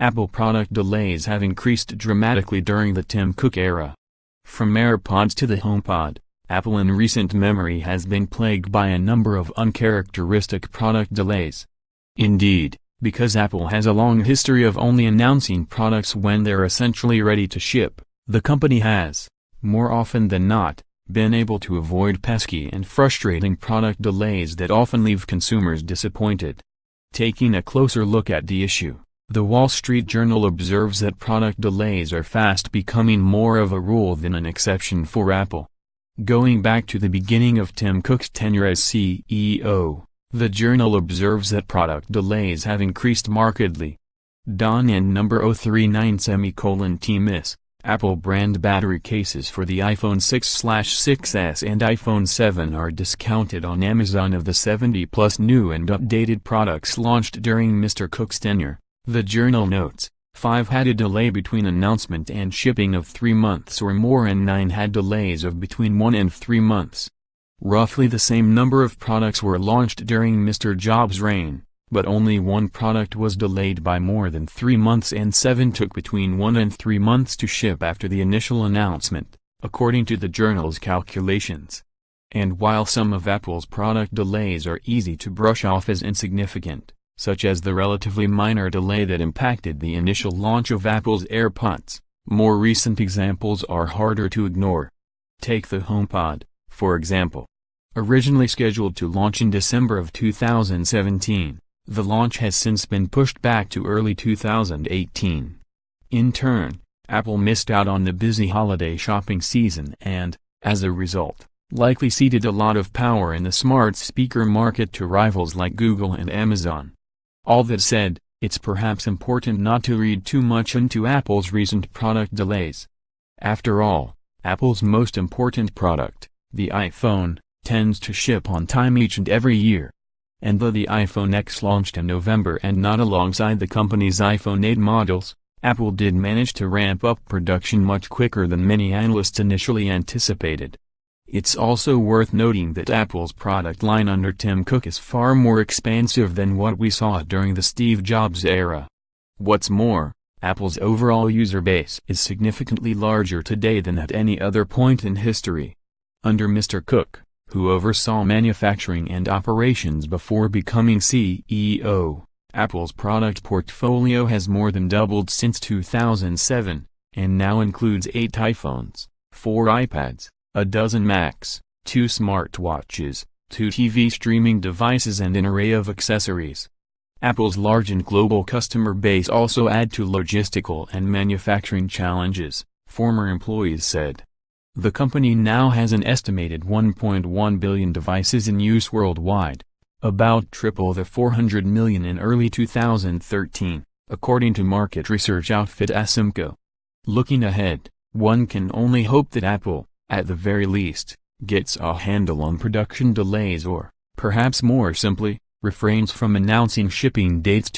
Apple product delays have increased dramatically during the Tim Cook era. From AirPods to the HomePod, Apple in recent memory has been plagued by a number of uncharacteristic product delays. Indeed, because Apple has a long history of only announcing products when they're essentially ready to ship, the company has, more often than not, been able to avoid pesky and frustrating product delays that often leave consumers disappointed. Taking a closer look at the issue, the Wall Street Journal observes that product delays are fast becoming more of a rule than an exception for Apple. Going back to the beginning of Tim Cook's tenure as CEO, the journal observes that product delays have increased markedly. Don and number 039:T-Miss, Apple brand battery cases for the iPhone 6/6s and iPhone 7 are discounted on Amazon. Of the 70-plus new and updated products launched during Mr. Cook's tenure, the journal notes, 5 had a delay between announcement and shipping of 3 months or more and 9 had delays of between 1 and 3 months. Roughly the same number of products were launched during Mr. Jobs' reign, but only 1 product was delayed by more than 3 months and 7 took between 1 and 3 months to ship after the initial announcement, according to the journal's calculations. And while some of Apple's product delays are easy to brush off as insignificant, such as the relatively minor delay that impacted the initial launch of Apple's AirPods, more recent examples are harder to ignore. Take the HomePod, for example. Originally scheduled to launch in December of 2017, the launch has since been pushed back to early 2018. In turn, Apple missed out on the busy holiday shopping season and, as a result, likely ceded a lot of power in the smart speaker market to rivals like Google and Amazon. All that said, it's perhaps important not to read too much into Apple's recent product delays. After all, Apple's most important product, the iPhone, tends to ship on time each and every year. And though the iPhone X launched in November and not alongside the company's iPhone 8 models, Apple did manage to ramp up production much quicker than many analysts initially anticipated. It's also worth noting that Apple's product line under Tim Cook is far more expansive than what we saw during the Steve Jobs era. What's more, Apple's overall user base is significantly larger today than at any other point in history. Under Mr. Cook, who oversaw manufacturing and operations before becoming CEO, Apple's product portfolio has more than doubled since 2007, and now includes 8 iPhones, 4 iPads, a dozen Macs, 2 smartwatches, 2 TV streaming devices and an array of accessories. Apple's large and global customer base also add to logistical and manufacturing challenges, former employees said. The company now has an estimated 1.1 billion devices in use worldwide, about triple the 400 million in early 2013, according to market research outfit Asimco. Looking ahead, one can only hope that Apple, at the very least, gets a handle on production delays or, perhaps more simply, refrains from announcing shipping dates